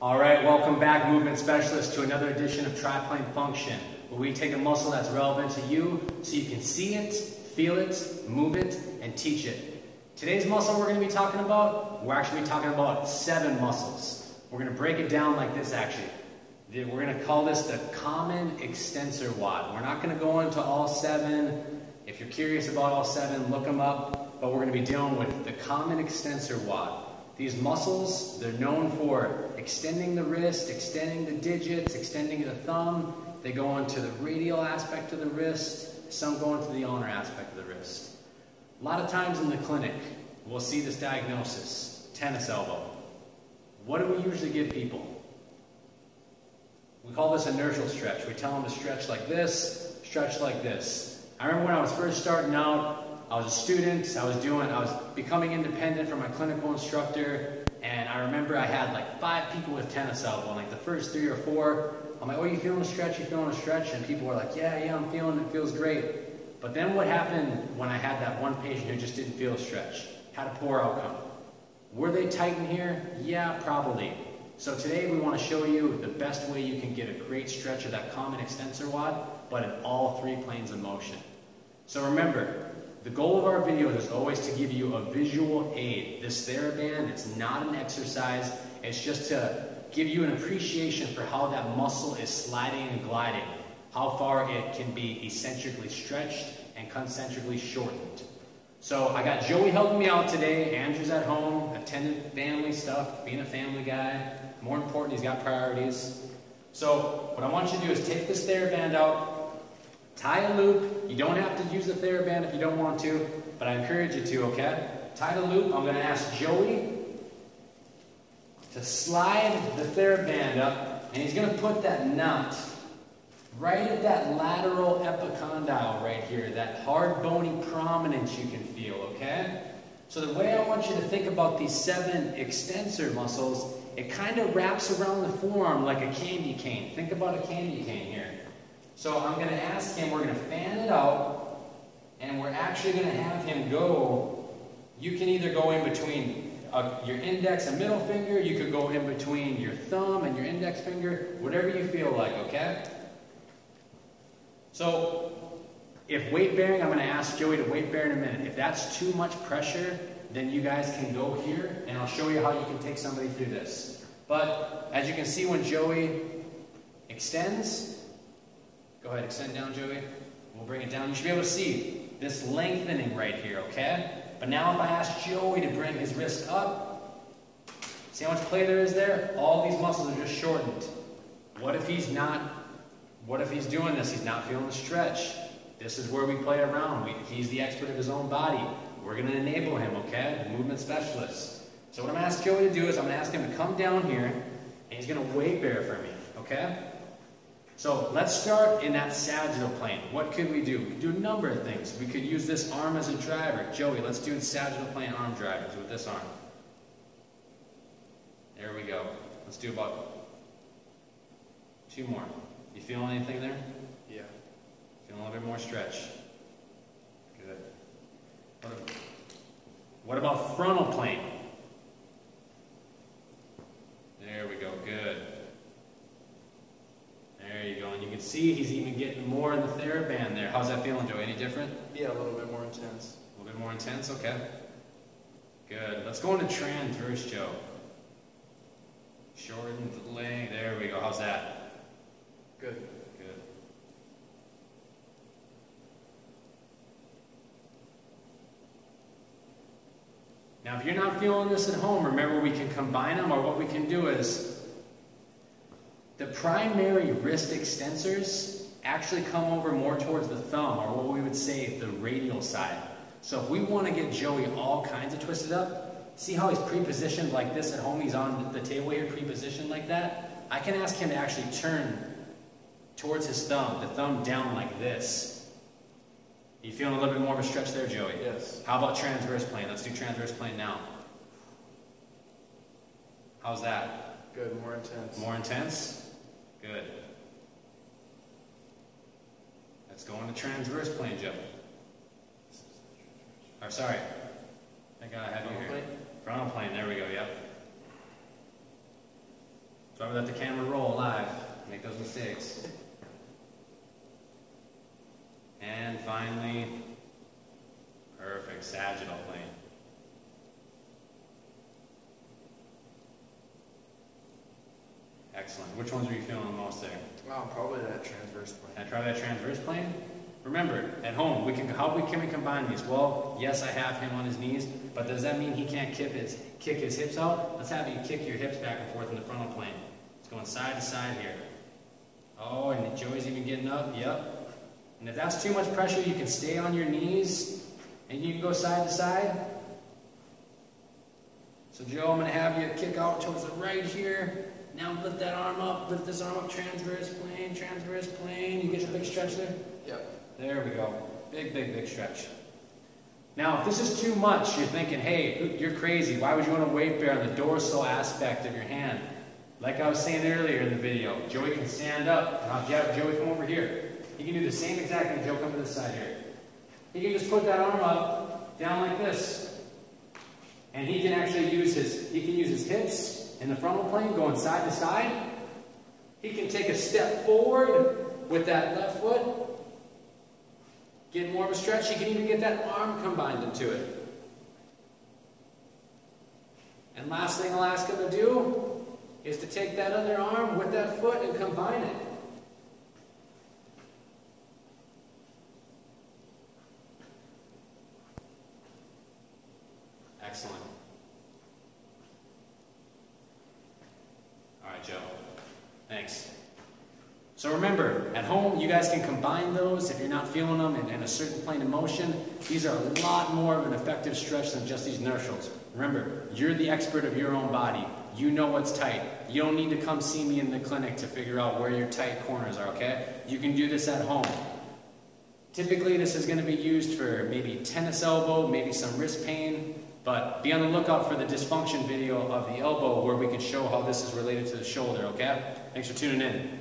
All right, welcome back, movement specialists, to another edition of Triplane Function, where we take a muscle that's relevant to you so you can see it, feel it, move it, and teach it. Today's muscle we're going to be talking about, we're actually talking about 7 muscles. We're going to break it down like this, actually. We're going to call this the common extensor WOD. We're not going to go into all 7. If you're curious about all 7, look them up. But we're going to be dealing with the common extensor WOD. These muscles, they're known for extending the wrist, extending the digits, extending the thumb. They go into the radial aspect of the wrist. Some go into the ulnar aspect of the wrist. A lot of times in the clinic, we'll see this diagnosis, tennis elbow. What do we usually give people? We call this inertial stretch. We tell them to stretch like this, stretch like this. I remember when I was first starting out, I was a student, I was becoming independent from my clinical instructor, and I remember I had like 5 people with tennis elbow, and like the first 3 or 4, I'm like, oh, you feeling a stretch, you feeling a stretch? And people were like, yeah, I'm feeling it, feels great. But then what happened when I had that one patient who just didn't feel a stretch? Had a poor outcome. Were they tight in here? Yeah, probably. So today we want to show you the best way you can get a great stretch of that common extensor WOD, but in all 3 planes of motion. So remember, the goal of our videos is always to give you a visual aid. This TheraBand, it's not an exercise, it's just to give you an appreciation for how that muscle is sliding and gliding, how far it can be eccentrically stretched and concentrically shortened. So I got Joey helping me out today. Andrew's at home, attending family stuff, being a family guy. More important, he's got priorities. So what I want you to do is take this TheraBand out, tie a loop. You don't have to use the TheraBand if you don't want to, but I encourage you to, okay? Tie the loop. I'm going to ask Joey to slide the TheraBand up, and he's going to put that knot right at that lateral epicondyle right here, that hard bony prominence you can feel, okay? So the way I want you to think about these 7 extensor muscles, it kind of wraps around the forearm like a candy cane. Think about a candy cane here. So I'm going to ask him, we're going to fan it out, and we're actually going to have him go, you can either go in between your index and middle finger, you could go in between your thumb and your index finger, whatever you feel like, okay? So if weight bearing, I'm going to ask Joey to weight bear in a minute. If that's too much pressure, then you guys can go here, and I'll show you how you can take somebody through this. But as you can see, when Joey extends, go ahead, extend down, Joey. We'll bring it down. You should be able to see this lengthening right here, okay? But now if I ask Joey to bring his wrist up, see how much play there is there? All these muscles are just shortened. What if he's doing this? He's not feeling the stretch. This is where we play around. He's the expert of his own body. We're going to enable him, okay? The movement specialist. So what I'm going to ask Joey to do is I'm going to ask him to come down here, and he's going to weight bear for me, okay? So let's start in that sagittal plane. What could we do? We could do a number of things. We could use this arm as a driver. Joey, let's do sagittal plane arm drivers with this arm. There we go. Let's do about 2 more. You feeling anything there? Yeah. Feeling a little bit more stretch. Good. What about frontal plane? There we go. Good. There you go. And you can see he's even getting more in the TheraBand there. How's that feeling, Joey? Any different? Yeah, a little bit more intense. A little bit more intense? Okay. Good. Let's go into transverse, Joe. Shorten the leg. There we go. How's that? Good. Good. Now, if you're not feeling this at home, remember we can combine them, or what we can do is the primary wrist extensors actually come over more towards the thumb, or what we would say the radial side. So if we want to get Joey all kinds of twisted up, see how he's pre-positioned like this at home? He's on the table here, pre-positioned like that. I can ask him to actually turn towards his thumb, the thumb down like this. You feeling a little bit more of a stretch there, Joey? Yes. How about transverse plane? Let's do transverse plane now. How's that? Good, more intense. More intense? Good. Let's go into transverse plane, Joe. Or sorry. I think I have you here. Frontal plane, there we go, yep. So I let the camera roll live. Make those mistakes. And finally, perfect, sagittal plane. Excellent. Which ones were you feeling the most there? Wow, probably that transverse plane. Can I try that transverse plane? Remember, at home, how can we combine these? Well, yes, I have him on his knees, but does that mean he can't kick his hips out? Let's have you kick your hips back and forth in the frontal plane. It's going side to side here. Oh, and Joey's even getting up. Yep. And if that's too much pressure, you can stay on your knees and you can go side to side. So Joe, I'm going to have you kick out towards the right here. Now lift that arm up, lift this arm up, transverse plane. You get the big stretch there? Yep. There we go. Big, big, big stretch. Now, if this is too much, you're thinking, hey, you're crazy. Why would you want to weight bear on the dorsal aspect of your hand? Like I was saying earlier in the video, Joey can stand up, and I'll have Joey come over here. He can do the same exact thing. Joe, come to this side here. He can just put that arm up, down like this. And he can actually use his hips in the frontal plane, going side to side. He can take a step forward with that left foot. Get more of a stretch. He can even get that arm combined into it. And last thing I'll ask him to do is to take that other arm with that foot and combine it. Excellent. All right, Joe. Thanks. So remember, at home, you guys can combine those if you're not feeling them in a certain plane of motion. These are a lot more of an effective stretch than just these inertials. Remember, you're the expert of your own body. You know what's tight. You don't need to come see me in the clinic to figure out where your tight corners are, okay? You can do this at home. Typically, this is going to be used for maybe tennis elbow, maybe some wrist pain, but be on the lookout for the dysfunction video of the elbow where we can show how this is related to the shoulder, okay? Thanks for tuning in.